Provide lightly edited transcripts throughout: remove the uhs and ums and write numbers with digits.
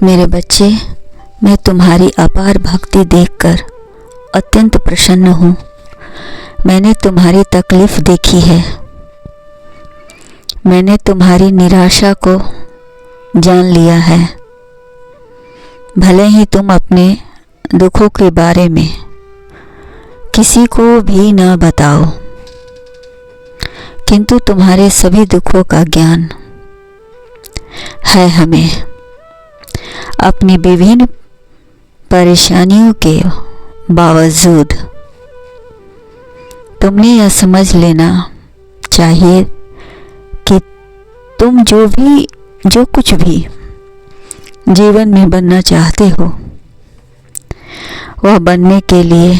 मेरे बच्चे, मैं तुम्हारी अपार भक्ति देखकर अत्यंत प्रसन्न हूँ। मैंने तुम्हारी तकलीफ देखी है। मैंने तुम्हारी निराशा को जान लिया है। भले ही तुम अपने दुखों के बारे में किसी को भी न बताओ, किंतु तुम्हारे सभी दुखों का ज्ञान है हमें। अपनी विभिन्न परेशानियों के बावजूद तुमने यह समझ लेना चाहिए कि तुम जो कुछ भी जीवन में बनना चाहते हो, वह बनने के लिए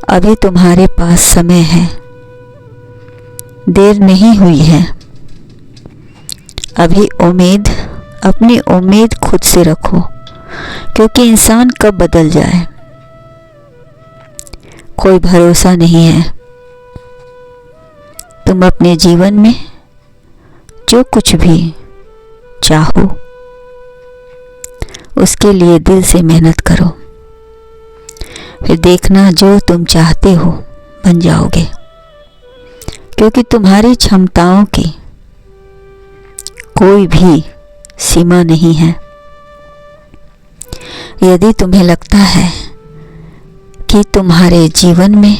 अभी तुम्हारे पास समय है। देर नहीं हुई है। अभी अपनी उम्मीद खुद से रखो, क्योंकि इंसान कब बदल जाए कोई भरोसा नहीं है। तुम अपने जीवन में जो कुछ भी चाहो उसके लिए दिल से मेहनत करो, फिर देखना जो तुम चाहते हो बन जाओगे, क्योंकि तुम्हारी क्षमताओं की कोई भी सीमा नहीं है। यदि तुम्हें लगता है कि तुम्हारे जीवन में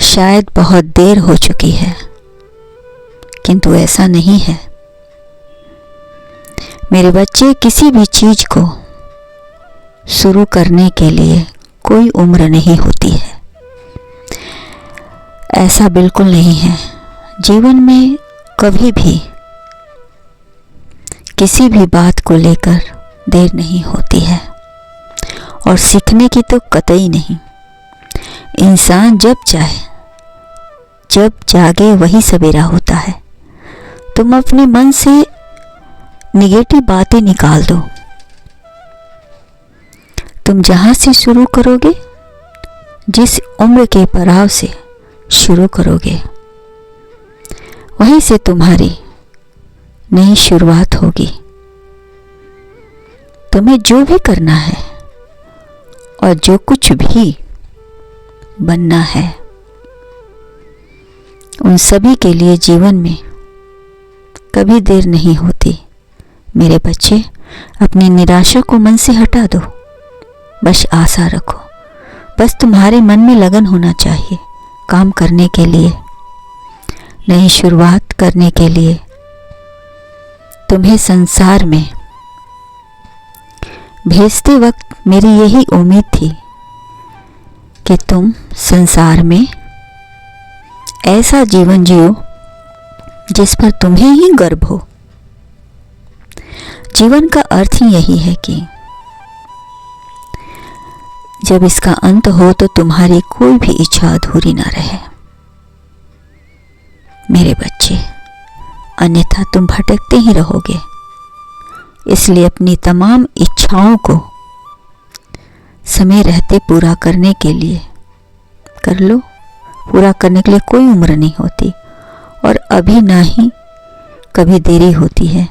शायद बहुत देर हो चुकी है, किंतु ऐसा नहीं है। मेरे बच्चे, किसी भी चीज को शुरू करने के लिए कोई उम्र नहीं होती है। ऐसा बिल्कुल नहीं है। जीवन में कभी भी किसी भी बात को लेकर देर नहीं होती है, और सीखने की तो कतई नहीं। इंसान जब चाहे जब जागे वही सवेरा होता है। तुम अपने मन से निगेटिव बातें निकाल दो। तुम जहां से शुरू करोगे, जिस उम्र के पड़ाव से शुरू करोगे, वहीं से तुम्हारी नई शुरुआत होगी। तुम्हें जो भी करना है और जो कुछ भी बनना है, उन सभी के लिए जीवन में कभी देर नहीं होती। मेरे बच्चे, अपनी निराशा को मन से हटा दो। बस आशा रखो। बस तुम्हारे मन में लगन होना चाहिए काम करने के लिए, नई शुरुआत करने के लिए। तुम्हें संसार में भेजते वक्त मेरी यही उम्मीद थी कि तुम संसार में ऐसा जीवन जियो जिस पर तुम्हें ही गर्व हो। जीवन का अर्थ ही यही है कि जब इसका अंत हो तो तुम्हारी कोई भी इच्छा अधूरी ना रहे। मेरे बच्चे, अन्यथा तुम भटकते ही रहोगे। इसलिए अपनी तमाम इच्छाओं को समय रहते पूरा करने के लिए कर लो। पूरा करने के लिए कोई उम्र नहीं होती, और अभी ना ही कभी देरी होती है।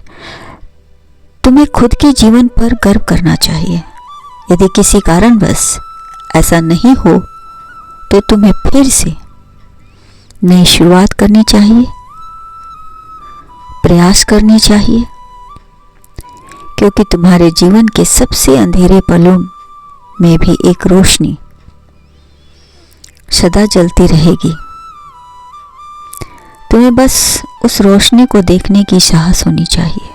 तुम्हें खुद के जीवन पर गर्व करना चाहिए। यदि किसी कारणवश ऐसा नहीं हो तो तुम्हें फिर से नई शुरुआत करनी चाहिए, प्रयास करनी चाहिए, क्योंकि तुम्हारे जीवन के सबसे अंधेरे पलों में भी एक रोशनी सदा जलती रहेगी। तुम्हें बस उस रोशनी को देखने की साहस होनी चाहिए,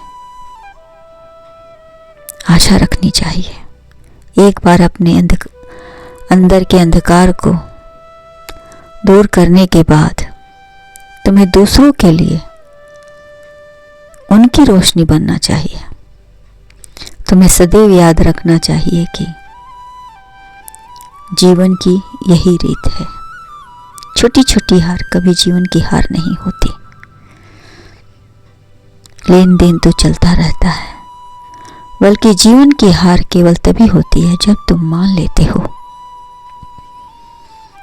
आशा रखनी चाहिए। एक बार अपने अंदर के अंधकार को दूर करने के बाद तुम्हें दूसरों के लिए उनकी रोशनी बनना चाहिए। तुम्हें सदैव याद रखना चाहिए कि जीवन की यही रीत है। छोटी छोटी हार कभी जीवन की हार नहीं होती। लेन देन तो चलता रहता है, बल्कि जीवन की हार केवल तभी होती है जब तुम मान लेते हो।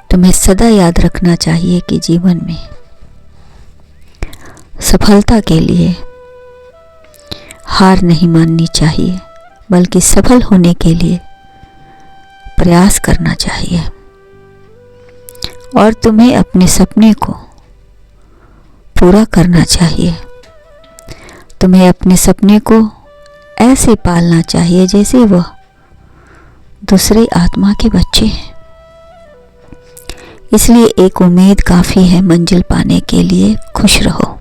तुम्हें सदा याद रखना चाहिए कि जीवन में सफलता के लिए हार नहीं माननी चाहिए, बल्कि सफल होने के लिए प्रयास करना चाहिए। और तुम्हें अपने सपने को पूरा करना चाहिए। तुम्हें अपने सपने को ऐसे पालना चाहिए जैसे वह दूसरे आत्मा के बच्चे हैं। इसलिए एक उम्मीद काफ़ी है मंजिल पाने के लिए। खुश रहो।